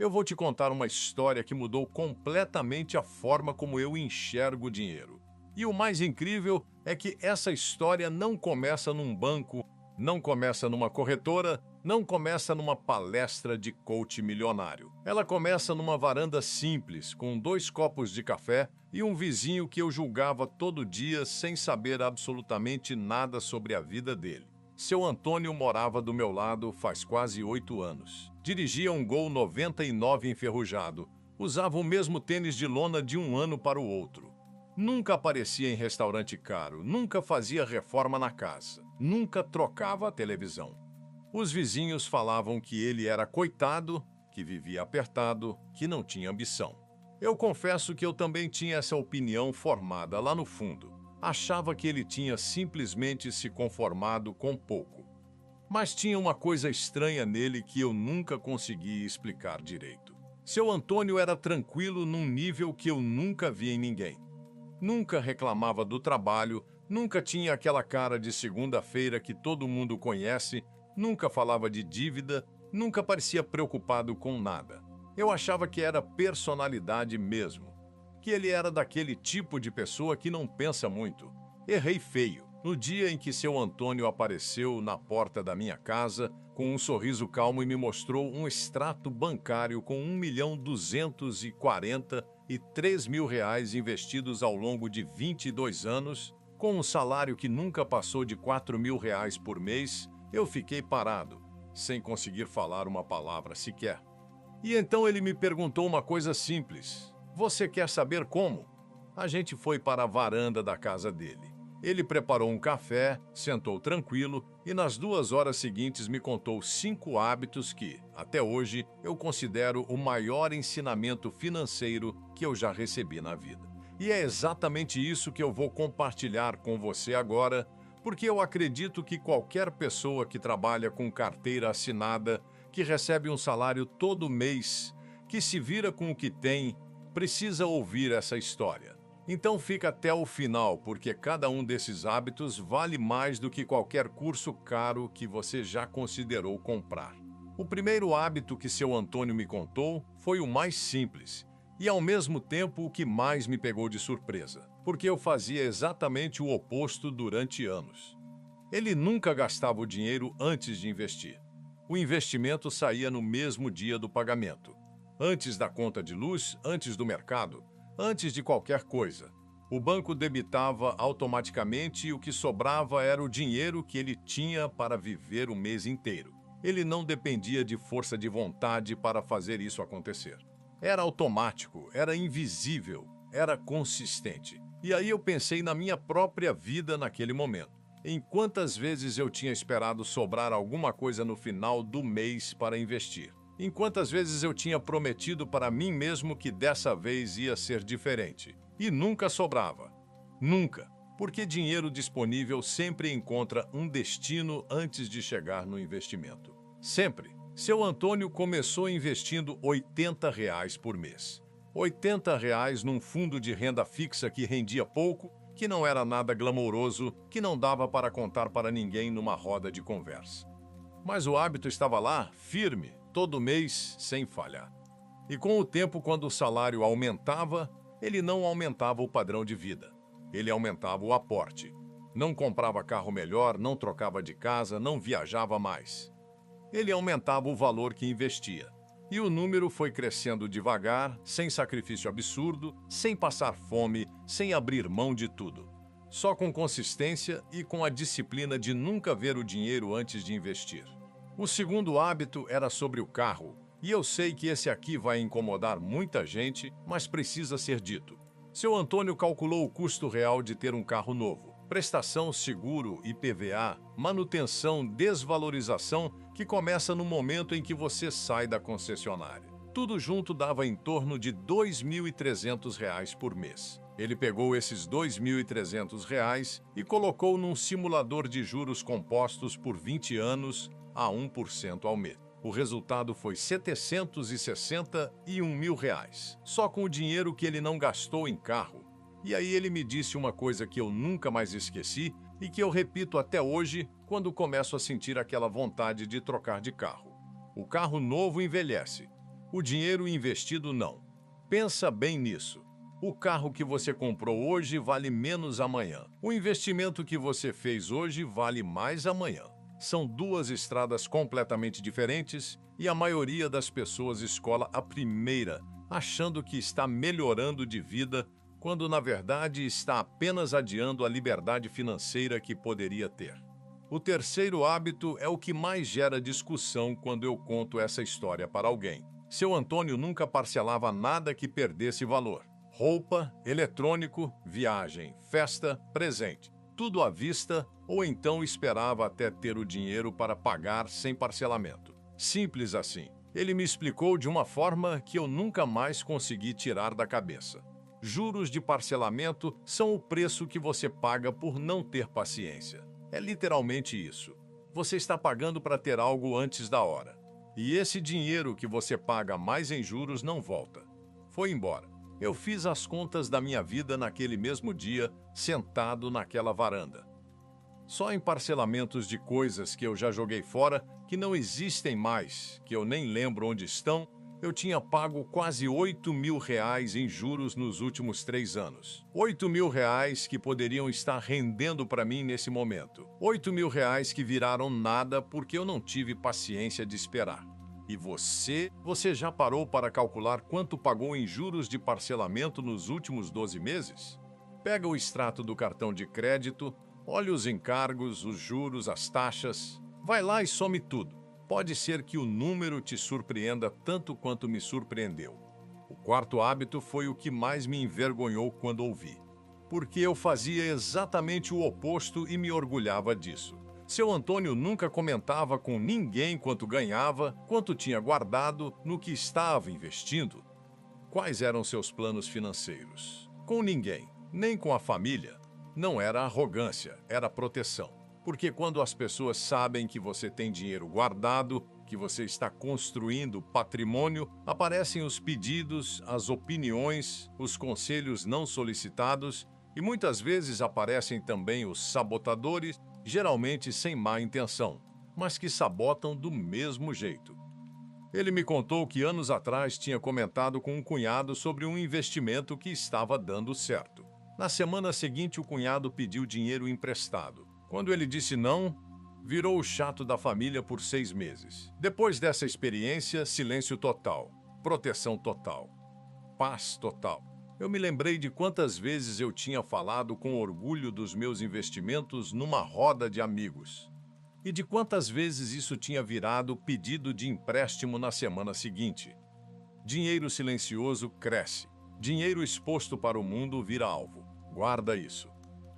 Eu vou te contar uma história que mudou completamente a forma como eu enxergo o dinheiro. E o mais incrível é que essa história não começa num banco, não começa numa corretora, não começa numa palestra de coach milionário. Ela começa numa varanda simples, com 2 copos de café e um vizinho que eu julgava todo dia sem saber absolutamente nada sobre a vida dele. Seu Antônio morava do meu lado faz quase 8 anos. Dirigia um Gol 99 enferrujado. Usava o mesmo tênis de lona de um ano para o outro. Nunca aparecia em restaurante caro, nunca fazia reforma na casa, nunca trocava a televisão. Os vizinhos falavam que ele era coitado, que vivia apertado, que não tinha ambição. Eu confesso que eu também tinha essa opinião formada lá no fundo. Achava que ele tinha simplesmente se conformado com pouco. Mas tinha uma coisa estranha nele que eu nunca consegui explicar direito. Seu Antônio era tranquilo num nível que eu nunca vi em ninguém. Nunca reclamava do trabalho, nunca tinha aquela cara de segunda-feira que todo mundo conhece, nunca falava de dívida, nunca parecia preocupado com nada. Eu achava que era personalidade mesmo, que ele era daquele tipo de pessoa que não pensa muito. Errei feio. No dia em que seu Antônio apareceu na porta da minha casa, com um sorriso calmo e me mostrou um extrato bancário com 1.243.000 reais investidos ao longo de 22 anos, com um salário que nunca passou de 4.000 reais por mês, eu fiquei parado, sem conseguir falar uma palavra sequer. E então ele me perguntou uma coisa simples: "Você quer saber como?" A gente foi para a varanda da casa dele. Ele preparou um café, sentou tranquilo e nas 2 horas seguintes me contou 5 hábitos que, até hoje, eu considero o maior ensinamento financeiro que eu já recebi na vida. E é exatamente isso que eu vou compartilhar com você agora, porque eu acredito que qualquer pessoa que trabalha com carteira assinada, que recebe um salário todo mês, que se vira com o que tem, precisa ouvir essa história. Então fica até o final, porque cada um desses hábitos vale mais do que qualquer curso caro que você já considerou comprar. O primeiro hábito que seu Antônio me contou foi o mais simples e, ao mesmo tempo, o que mais me pegou de surpresa, porque eu fazia exatamente o oposto durante anos. Ele nunca gastava o dinheiro antes de investir. O investimento saía no mesmo dia do pagamento, antes da conta de luz, antes do mercado, antes de qualquer coisa. O banco debitava automaticamente e o que sobrava era o dinheiro que ele tinha para viver o mês inteiro. Ele não dependia de força de vontade para fazer isso acontecer. Era automático, era invisível, era consistente. E aí eu pensei na minha própria vida naquele momento. Em quantas vezes eu tinha esperado sobrar alguma coisa no final do mês para investir. Em quantas vezes eu tinha prometido para mim mesmo que dessa vez ia ser diferente. E nunca sobrava. Nunca. Porque dinheiro disponível sempre encontra um destino antes de chegar no investimento. Sempre. Seu Antônio começou investindo R$ 80 por mês. R$ 80 num fundo de renda fixa que rendia pouco, que não era nada glamouroso, que não dava para contar para ninguém numa roda de conversa. Mas o hábito estava lá, firme, todo mês, sem falhar. E com o tempo, quando o salário aumentava, ele não aumentava o padrão de vida. Ele aumentava o aporte. Não comprava carro melhor, não trocava de casa, não viajava mais. Ele aumentava o valor que investia. E o número foi crescendo devagar, sem sacrifício absurdo, sem passar fome, sem abrir mão de tudo. Só com consistência e com a disciplina de nunca ver o dinheiro antes de investir. O segundo hábito era sobre o carro, e eu sei que esse aqui vai incomodar muita gente, mas precisa ser dito. Seu Antônio calculou o custo real de ter um carro novo. Prestação, seguro, IPVA, manutenção, desvalorização, que começa no momento em que você sai da concessionária. Tudo junto dava em torno de R$ 2.300 por mês. Ele pegou esses R$ 2.300 e colocou num simulador de juros compostos por 20 anos a 1% ao mês. O resultado foi R$ 761.000, só com o dinheiro que ele não gastou em carro. E aí ele me disse uma coisa que eu nunca mais esqueci e que eu repito até hoje quando começo a sentir aquela vontade de trocar de carro. O carro novo envelhece. O dinheiro investido não. Pensa bem nisso. O carro que você comprou hoje vale menos amanhã. O investimento que você fez hoje vale mais amanhã. São duas estradas completamente diferentes e a maioria das pessoas escolhe a primeira, achando que está melhorando de vida, quando na verdade está apenas adiando a liberdade financeira que poderia ter. O terceiro hábito é o que mais gera discussão quando eu conto essa história para alguém. Seu Antônio nunca parcelava nada que perdesse valor. Roupa, eletrônico, viagem, festa, presente. Tudo à vista ou então esperava até ter o dinheiro para pagar sem parcelamento. Simples assim. Ele me explicou de uma forma que eu nunca mais consegui tirar da cabeça. Juros de parcelamento são o preço que você paga por não ter paciência. É literalmente isso. Você está pagando para ter algo antes da hora. E esse dinheiro que você paga mais em juros não volta. Foi embora. Eu fiz as contas da minha vida naquele mesmo dia, sentado naquela varanda. Só em parcelamentos de coisas que eu já joguei fora, que não existem mais, que eu nem lembro onde estão, eu tinha pago quase R$ 8.000 em juros nos últimos 3 anos. R$ 8.000 que poderiam estar rendendo para mim nesse momento. R$ 8.000 que viraram nada porque eu não tive paciência de esperar. E você já parou para calcular quanto pagou em juros de parcelamento nos últimos 12 meses? Pega o extrato do cartão de crédito, olha os encargos, os juros, as taxas. Vai lá e some tudo. Pode ser que o número te surpreenda tanto quanto me surpreendeu. O quarto hábito foi o que mais me envergonhou quando ouvi. Porque eu fazia exatamente o oposto e me orgulhava disso. Seu Antônio nunca comentava com ninguém quanto ganhava, quanto tinha guardado, no que estava investindo. Quais eram seus planos financeiros? Com ninguém, nem com a família. Não era arrogância, era proteção. Porque quando as pessoas sabem que você tem dinheiro guardado, que você está construindo patrimônio, aparecem os pedidos, as opiniões, os conselhos não solicitados e muitas vezes aparecem também os sabotadores, geralmente sem má intenção, mas que sabotam do mesmo jeito. Ele me contou que anos atrás tinha comentado com um cunhado sobre um investimento que estava dando certo. Na semana seguinte, o cunhado pediu dinheiro emprestado. Quando ele disse não, virou o chato da família por 6 meses. Depois dessa experiência, silêncio total, proteção total, paz total. Eu me lembrei de quantas vezes eu tinha falado com orgulho dos meus investimentos numa roda de amigos. E de quantas vezes isso tinha virado pedido de empréstimo na semana seguinte. Dinheiro silencioso cresce. Dinheiro exposto para o mundo vira alvo. Guarda isso.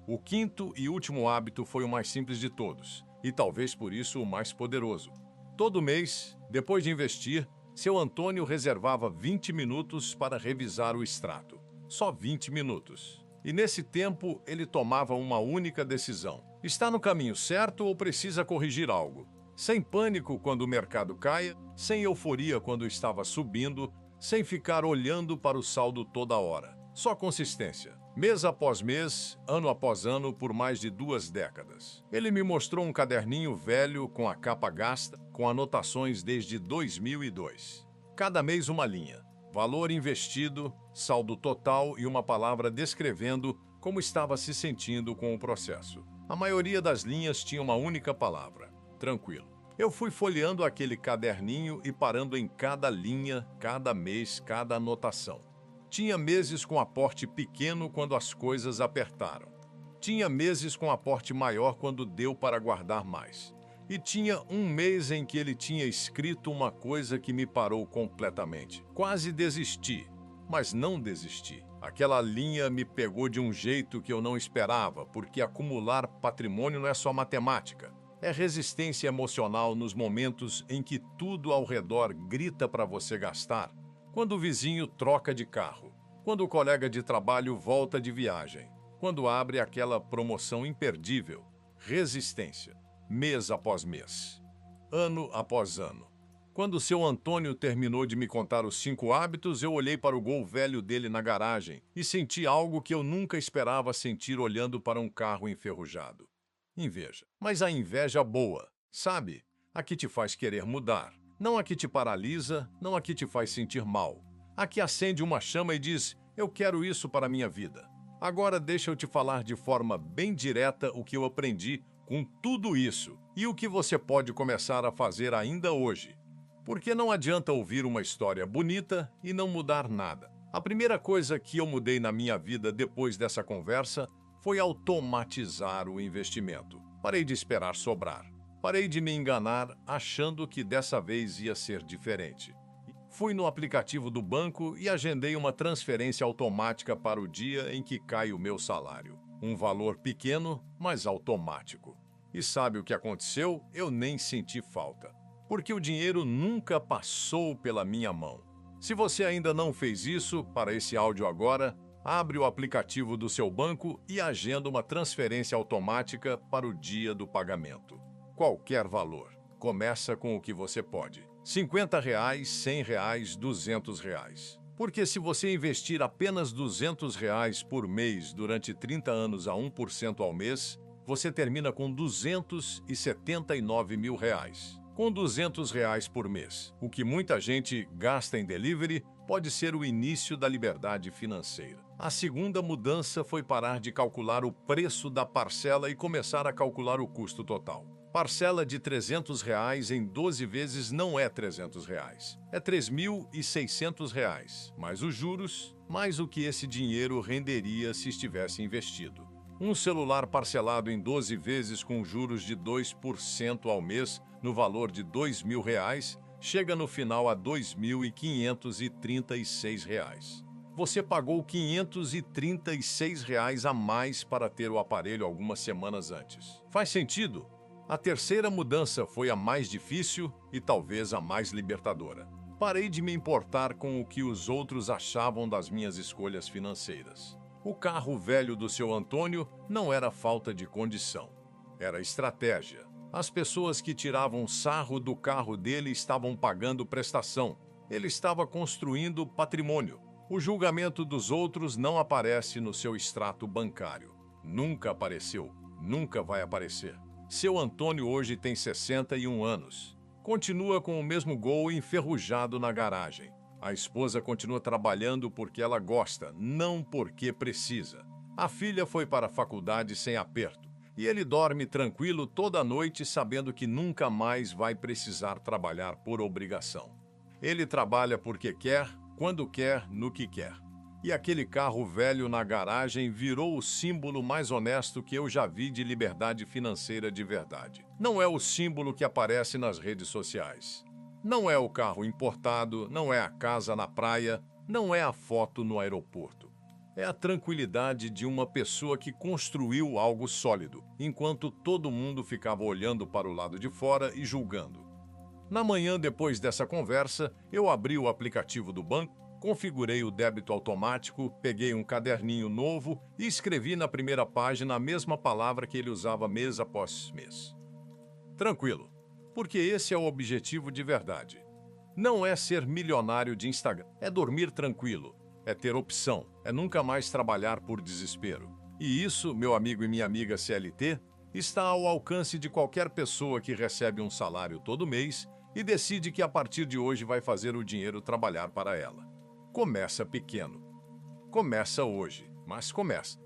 O quinto e último hábito foi o mais simples de todos, e talvez por isso o mais poderoso. Todo mês, depois de investir, seu Antônio reservava 20 minutos para revisar o extrato. Só 20 minutos. E nesse tempo, ele tomava uma única decisão. Está no caminho certo ou precisa corrigir algo? Sem pânico quando o mercado caia, sem euforia quando estava subindo, sem ficar olhando para o saldo toda hora. Só consistência. Mês após mês, ano após ano, por mais de 2 décadas. Ele me mostrou um caderninho velho com a capa gasta, com anotações desde 2002. Cada mês uma linha. Valor investido, saldo total e uma palavra descrevendo como estava se sentindo com o processo. A maioria das linhas tinha uma única palavra: tranquilo. Eu fui folheando aquele caderninho e parando em cada linha, cada mês, cada anotação. Tinha meses com aporte pequeno quando as coisas apertaram. Tinha meses com aporte maior quando deu para guardar mais. E tinha um mês em que ele tinha escrito uma coisa que me parou completamente. Quase desisti, mas não desisti. Aquela linha me pegou de um jeito que eu não esperava, porque acumular patrimônio não é só matemática. É resistência emocional nos momentos em que tudo ao redor grita para você gastar. Quando o vizinho troca de carro, quando o colega de trabalho volta de viagem, quando abre aquela promoção imperdível. Resistência, mês após mês, ano após ano. Quando o seu Antônio terminou de me contar os 5 hábitos, eu olhei para o Gol velho dele na garagem e senti algo que eu nunca esperava sentir olhando para um carro enferrujado. Inveja. Mas a inveja boa, sabe? A que te faz querer mudar. Não a que te paralisa, não a que te faz sentir mal. A que acende uma chama e diz: eu quero isso para a minha vida. Agora deixa eu te falar de forma bem direta o que eu aprendi com tudo isso e o que você pode começar a fazer ainda hoje. Porque não adianta ouvir uma história bonita e não mudar nada. A primeira coisa que eu mudei na minha vida depois dessa conversa foi automatizar o investimento. Parei de esperar sobrar. Parei de me enganar achando que dessa vez ia ser diferente. Fui no aplicativo do banco e agendei uma transferência automática para o dia em que cai o meu salário. Um valor pequeno, mas automático. E sabe o que aconteceu? Eu nem senti falta. Porque o dinheiro nunca passou pela minha mão. Se você ainda não fez isso, para esse áudio agora, abre o aplicativo do seu banco e agenda uma transferência automática para o dia do pagamento. Qualquer valor. Começa com o que você pode. R$50, R$100, R$200. Porque se você investir apenas R$200 por mês durante 30 anos a 1% ao mês, você termina com R$279 mil. Com R$200 por mês. O que muita gente gasta em delivery pode ser o início da liberdade financeira. A segunda mudança foi parar de calcular o preço da parcela e começar a calcular o custo total. Parcela de R$300 em 12 vezes não é R$300. É R$3.600, mais os juros, mais o que esse dinheiro renderia se estivesse investido. Um celular parcelado em 12 vezes com juros de 2% ao mês, no valor de R$2.000, chega no final a R$2.536. Você pagou R$536 a mais para ter o aparelho algumas semanas antes. Faz sentido? A terceira mudança foi a mais difícil e talvez a mais libertadora. Parei de me importar com o que os outros achavam das minhas escolhas financeiras. O carro velho do seu Antônio não era falta de condição, era estratégia. As pessoas que tiravam sarro do carro dele estavam pagando prestação. Ele estava construindo patrimônio. O julgamento dos outros não aparece no seu extrato bancário. Nunca apareceu, nunca vai aparecer. Seu Antônio hoje tem 61 anos. Continua com o mesmo Gol enferrujado na garagem. A esposa continua trabalhando porque ela gosta, não porque precisa. A filha foi para a faculdade sem aperto. E ele dorme tranquilo toda noite sabendo que nunca mais vai precisar trabalhar por obrigação. Ele trabalha porque quer, quando quer, no que quer. E aquele carro velho na garagem virou o símbolo mais honesto que eu já vi de liberdade financeira de verdade. Não é o símbolo que aparece nas redes sociais. Não é o carro importado, não é a casa na praia, não é a foto no aeroporto. É a tranquilidade de uma pessoa que construiu algo sólido, enquanto todo mundo ficava olhando para o lado de fora e julgando. Na manhã depois dessa conversa, eu abri o aplicativo do banco, configurei o débito automático, peguei um caderninho novo e escrevi na primeira página a mesma palavra que ele usava mês após mês. Tranquilo, porque esse é o objetivo de verdade. Não é ser milionário de Instagram, é dormir tranquilo, é ter opção, é nunca mais trabalhar por desespero. E isso, meu amigo e minha amiga CLT, está ao alcance de qualquer pessoa que recebe um salário todo mês e decide que a partir de hoje vai fazer o dinheiro trabalhar para ela. Começa pequeno. Começa hoje, mas começa.